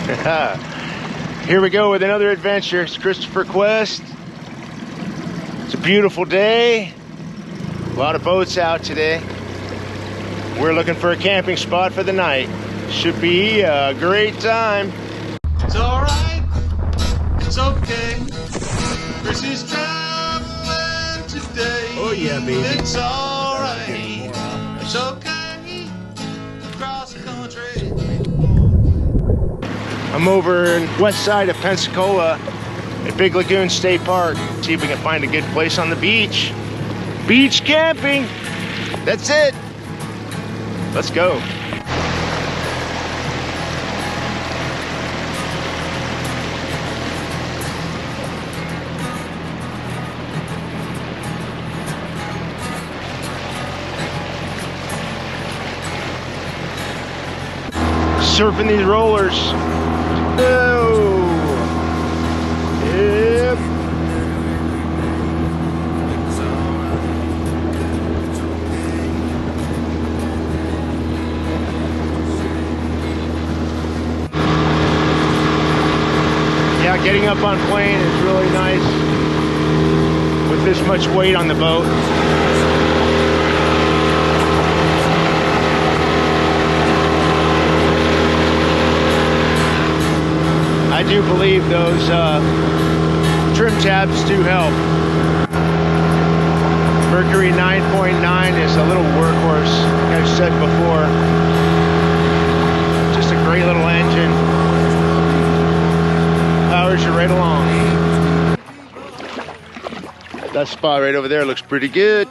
Here we go with another adventure. It's Christopher Quest. It's a beautiful day. A lot of boats out today. We're looking for a camping spot for the night. Should be a great time. It's alright. It's okay. Chris is traveling today. Oh yeah, baby. It's alright. It's okay. Across the country. I'm over in west side of Pensacola at Big Lagoon State Park. See if we can find a good place on the beach. Beach camping. That's it. Let's go. Surfing these rollers. Oh. Yep. Yeah, getting up on plane is really nice with this much weight on the boat. I do believe those trim tabs do help. Mercury 9.9 is a little workhorse, like I've said before. Just a great little engine. Powers you right along. That spot right over there looks pretty good.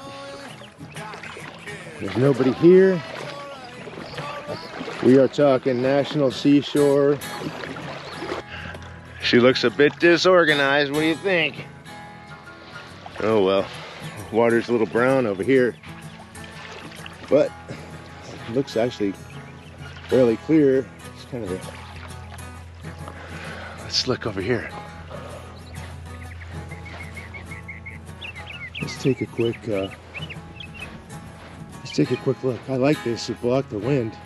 There's nobody here. We are talking National Seashore. She looks a bit disorganized. What do you think? Oh well, water's a little brown over here, but it looks actually fairly clear. It's kind of a... Let's look over here. Let's take a quick look. I like this. It blocked the wind.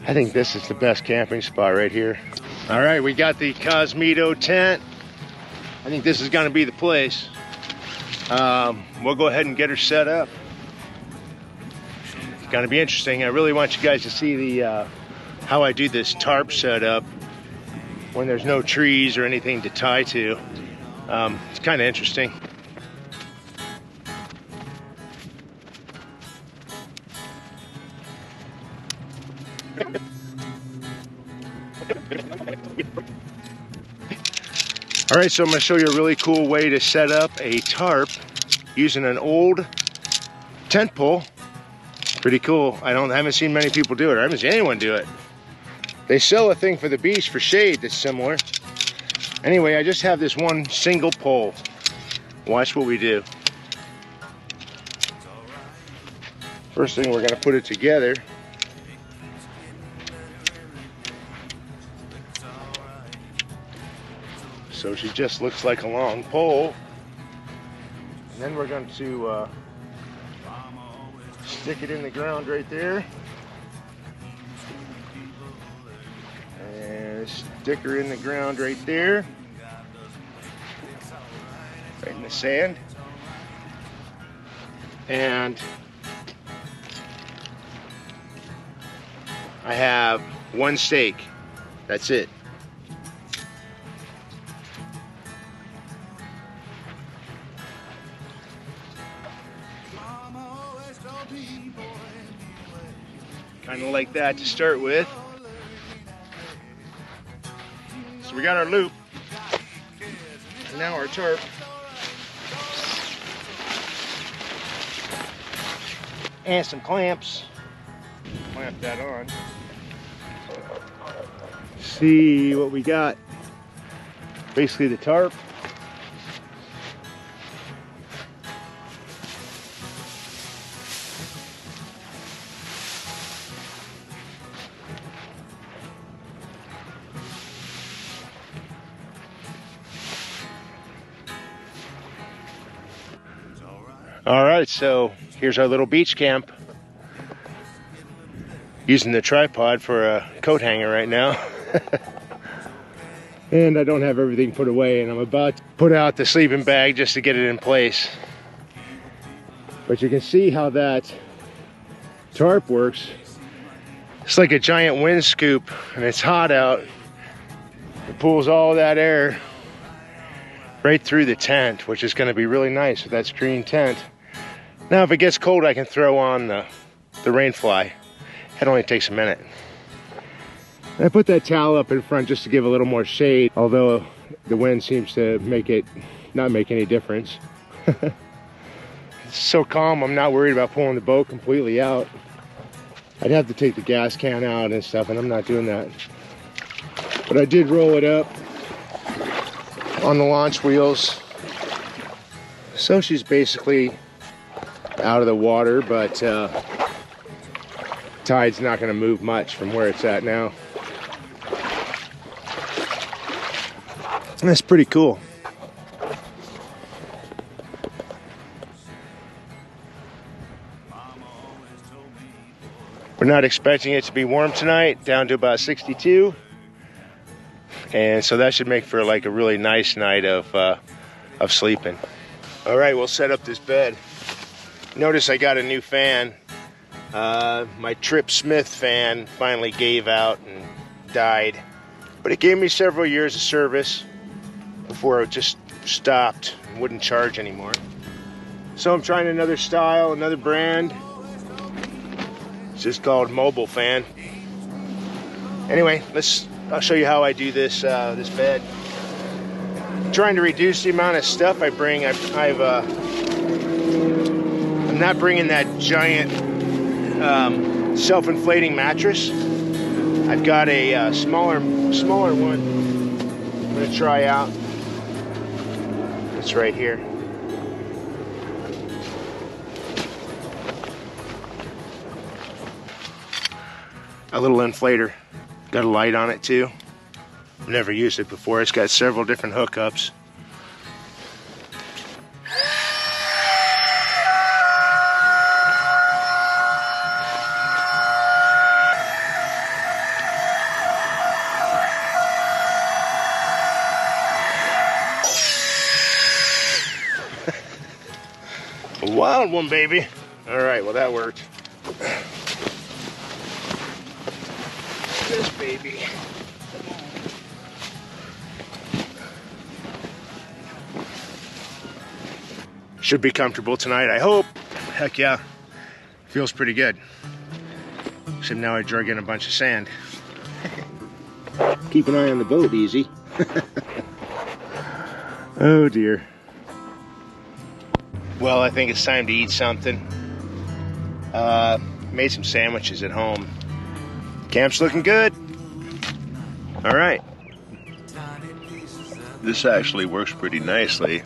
I think this is the best camping spot right here. All right, we got the Cozmitto tent. I think this is gonna be the place. We'll go ahead and get her set up. It's gonna be interesting. I really want you guys to see the how I do this tarp setup when there's no trees or anything to tie to. It's kind of interesting. All right, so I'm going to show you a really cool way to set up a tarp using an old tent pole. Pretty cool. I haven't seen many people do it. I haven't seen anyone do it. They sell a thing for the beach for shade that's similar. Anyway, I just have this one single pole. Watch what we do. First thing, we're going to put it together. So she just looks like a long pole. And then we're going to stick it in the ground right there. And stick her in the ground right there. Right in the sand. And I have one stake. That's it. Kind of like that to start with. So we got our loop. And now our tarp. And some clamps. Clamp that on. See what we got. Basically the tarp. All right, so here's our little beach camp. using the tripod for a coat hanger right now. And I don't have everything put away, and I'm about to put out the sleeping bag just to get it in place. But you can see how that tarp works. It's like a giant wind scoop, and it's hot out. It pulls all that air right through the tent, which is going to be really nice with that screen tent. Now if it gets cold, I can throw on the rain fly. It only takes a minute. I put that towel up in front just to give a little more shade, although the wind seems to make it not make any difference. It's so calm, I'm not worried about pulling the boat completely out. I'd have to take the gas can out and stuff, and I'm not doing that. But I did roll it up on the launch wheels. So she's basically out of the water, but tide's not going to move much from where it's at now. That's pretty cool. We're not expecting it to be warm tonight, down to about 62. And so that should make for like a really nice night of sleeping. All right, we'll set up this bed. Notice I got a new fan. My Trip Smith fan finally gave out and died. But it gave me several years of service before it just stopped and wouldn't charge anymore. So I'm trying another style, another brand. It's just called Mobile Fan. Anyway, I'll show you how I do this this bed. I'm trying to reduce the amount of stuff I bring. I'm not bringing that giant self-inflating mattress. I've got a smaller one I'm gonna try out. It's right here. A little inflator. Got a light on it too. I've never used it before. It's got several different hookups. A wild one, baby. All right, well that worked. This baby. Should be comfortable tonight, I hope. Heck yeah. Feels pretty good. Except now I drug in a bunch of sand. Keep an eye on the boat, easy. Oh dear. Well, I think it's time to eat something. Made some sandwiches at home. Camp's looking good. All right. This actually works pretty nicely.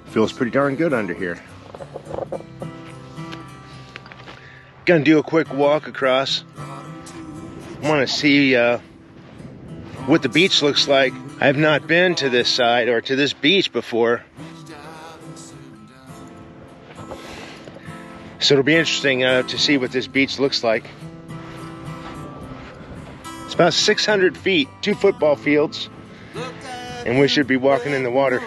Feels pretty darn good under here. Gonna do a quick walk across. Want to see what the beach looks like. I have not been to this side or to this beach before. So it'll be interesting to see what this beach looks like. It's about 600 feet, 2 football fields, and we should be walking in the water.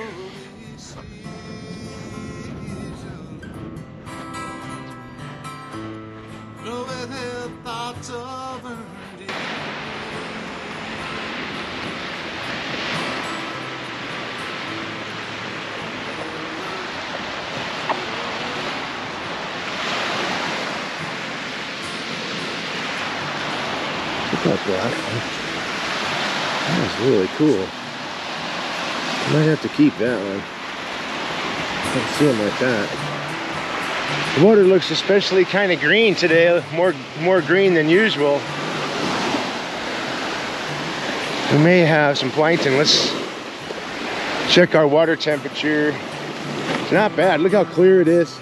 Look at that. That was really cool. I might have to keep that one. I don't see them like that. The water looks especially kind of green today, more green than usual. We may have some plankton. Let's check our water temperature. It's not bad. Look how clear it is.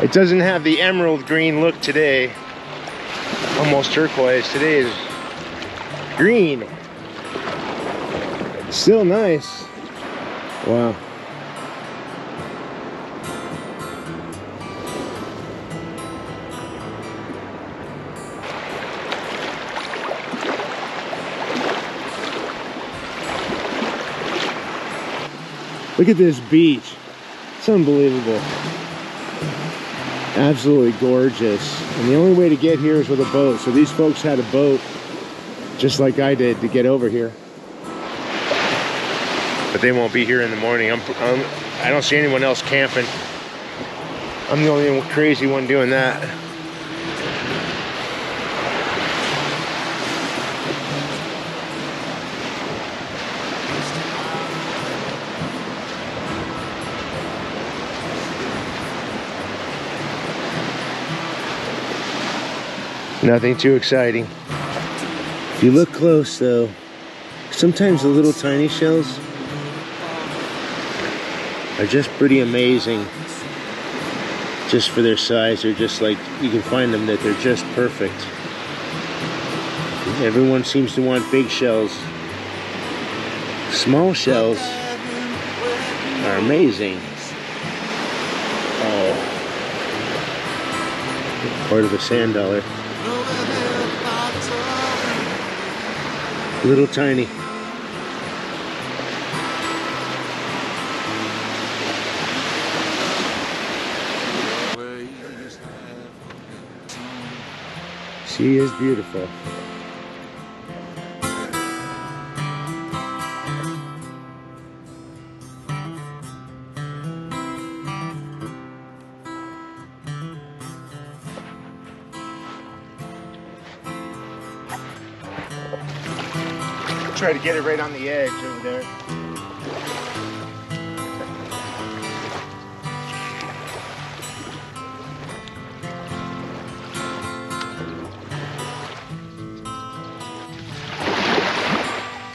It doesn't have the emerald green look today. Almost turquoise. Today is green. Still nice. Wow. Look at this beach. It's unbelievable. Absolutely gorgeous. And the only way to get here is with a boat. So these folks had a boat, just like I did, to get over here. But they won't be here in the morning. I don't see anyone else camping. I'm the only crazy one doing that. Nothing too exciting. If you look close though, sometimes the little tiny shells are just pretty amazing. Just for their size, they're just like, you can find them that they're just perfect. Everyone seems to want big shells. Small shells are amazing. Oh, part of a sand dollar. Little tiny. She is beautiful. Try to get it right on the edge over there.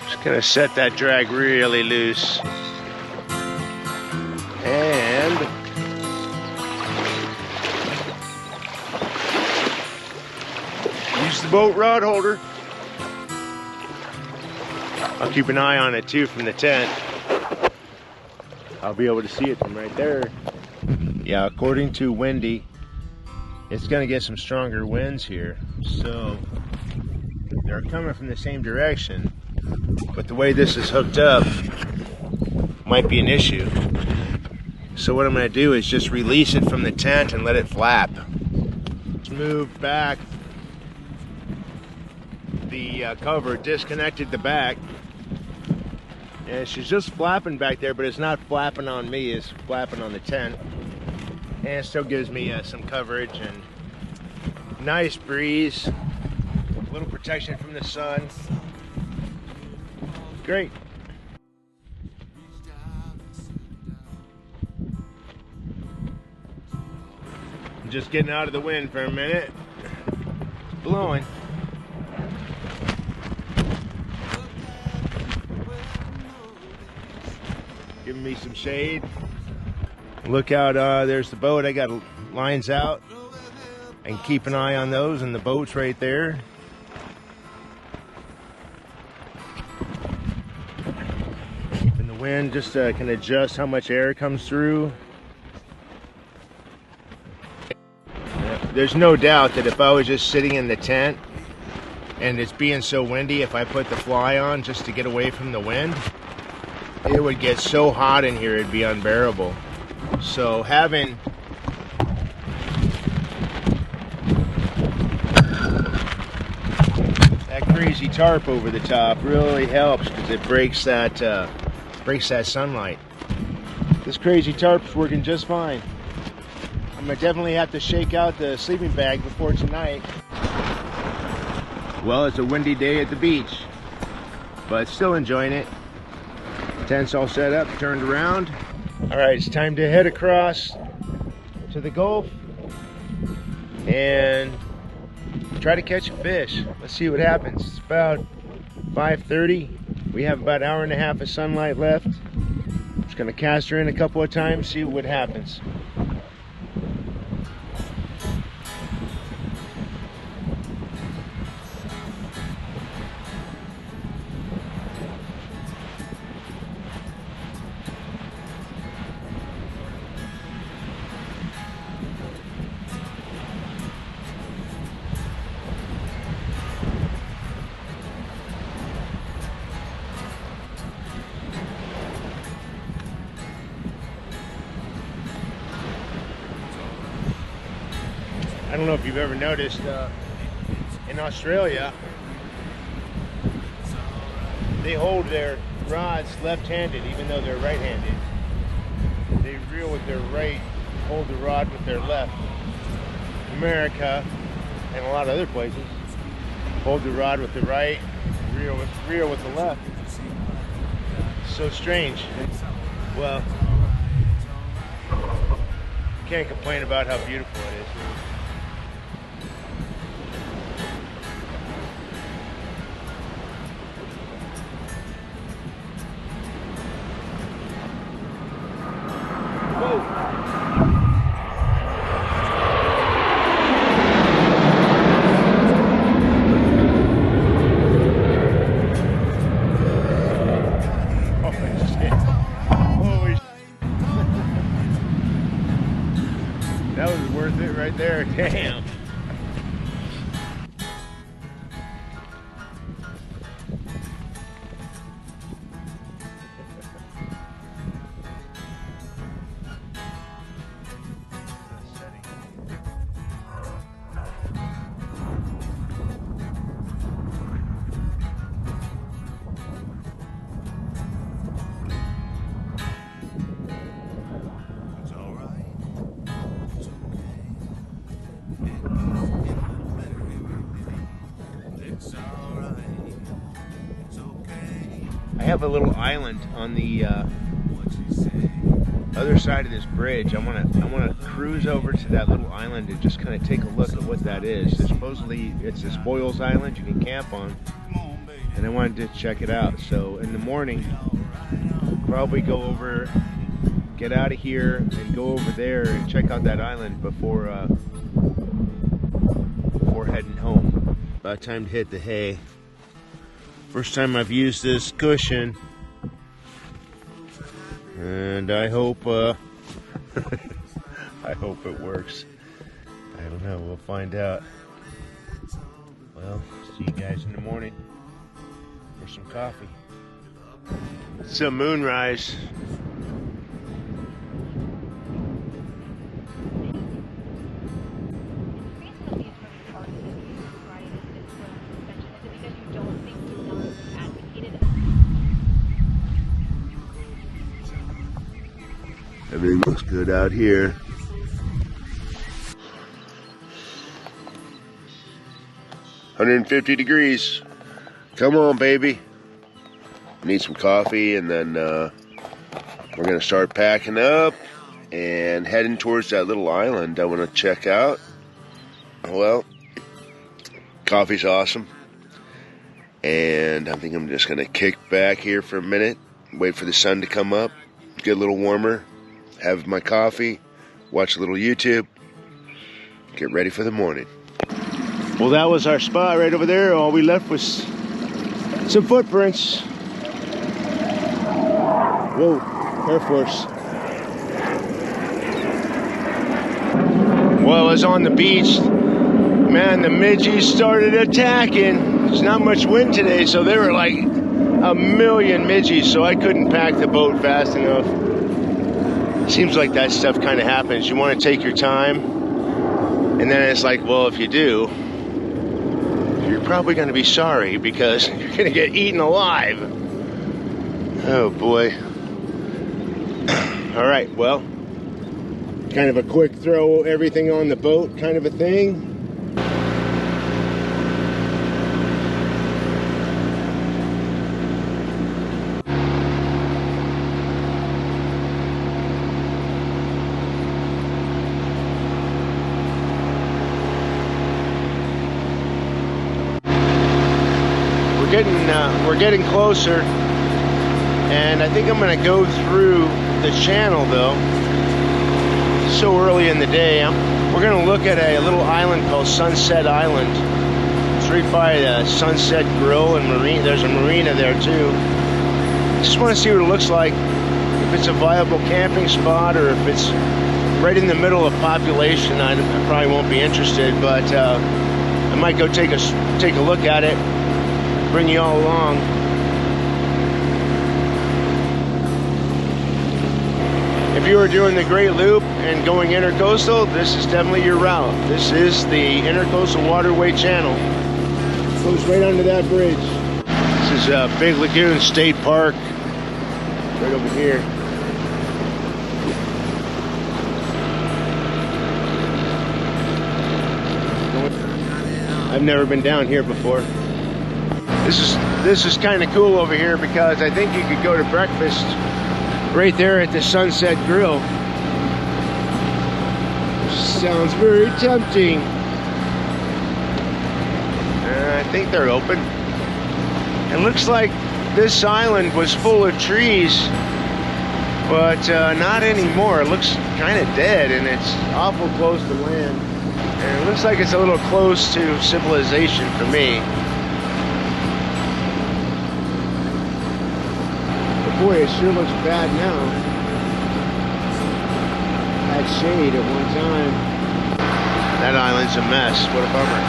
Just gonna set that drag really loose. And use the boat rod holder. I'll keep an eye on it too from the tent. I'll be able to see it from right there. Yeah, according to Wendy, it's gonna get some stronger winds here. So they're coming from the same direction, but the way this is hooked up might be an issue. So what I'm gonna do is just release it from the tent and let it flap. Move back the cover, disconnected the back. And she's just flapping back there, but it's not flapping on me, it's flapping on the tent. And it still gives me some coverage and nice breeze, a little protection from the sun. Great. I'm just getting out of the wind for a minute. It's blowing. Giving me some shade. Look out, there's the boat. I got lines out. I can keep an eye on those, and the boat's right there. And the wind just can adjust how much air comes through. There's no doubt that if I was just sitting in the tent and it's being so windy, if I put the fly on just to get away from the wind, it would get so hot in here it'd be unbearable. So having that crazy tarp over the top really helps because it breaks that sunlight. This crazy tarp's working just fine. I'm gonna definitely have to shake out the sleeping bag before tonight. Well, it's a windy day at the beach, but still enjoying it. Tent's all set up, turned around. All right, it's time to head across to the Gulf and try to catch a fish. Let's see what happens. It's about 5:30. We have about an hour and a half of sunlight left. Just gonna cast her in a couple of times, see what happens. I don't know if you've ever noticed, in Australia, they hold their rods left-handed even though they're right-handed. They reel with their right, hold the rod with their left. America, and a lot of other places, hold the rod with the right, reel with the left. So strange. Well, can't complain about how beautiful it is. That was worth it right there. Damn. I have a little island on the other side of this bridge. I want to cruise over to that little island and just kind of take a look at what that is. Supposedly it's this Boyles Island you can camp on, and I wanted to check it out. So in the morning, probably go over, get out of here, and go over there and check out that island before heading home. About time to hit the hay. First time I've used this cushion, and I hope I hope it works. I don't know, we'll find out. Well, see you guys in the morning for some coffee. It's a moonrise. Everything looks good out here. $150 degrees. Come on, baby. Need some coffee, and then we're gonna start packing up and heading towards that little island I want to check out. Well, coffee's awesome, and I think I'm just gonna kick back here for a minute, wait for the sun to come up, get a little warmer, have my coffee, watch a little YouTube, get ready for the morning. Well, that was our spot right over there. All we left was some footprints. Whoa, Air Force. Well, I was on the beach. Man, the midgies started attacking. There's not much wind today, so there were like a million midgies, so I couldn't pack the boat fast enough. Seems like that stuff kind of happens. You want to take your time, and then it's like, well, if you do, you're probably going to be sorry because you're going to get eaten alive. Oh boy. All right, well, kind of a quick throw everything on the boat kind of a thing. We're getting closer, and I think I'm going to go through the channel though. It's so early in the day. We're going to look at a little island called Sunset Island. It's right by the Sunset Grill and Marina. There's a marina there too. Just want to see what it looks like. If it's a viable camping spot, or if it's right in the middle of population. I probably won't be interested, but I might go take a look at it. Bring you all along. If if you are doing the Great Loop and going intercoastal, this is definitely your route. This is the Intercoastal Waterway Channel. Goes right under that bridge. This is Big Lagoon State Park, right over here. I've never been down here before. This is kind of cool over here because I think you could go to breakfast right there at the Sunset Grill. Sounds very tempting. I think they're open. It looks like this island was full of trees, but not anymore. It looks kind of dead, and it's awful close to land. And it looks like it's a little close to civilization for me. But boy, it sure looks bad now. Had shade at one time. That island's a mess. What a bummer.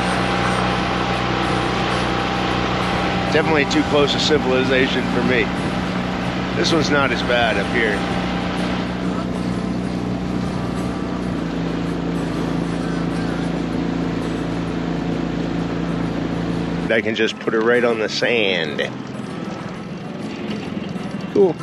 Definitely too close to civilization for me. This one's not as bad up here. I can just put it right on the sand. Cool.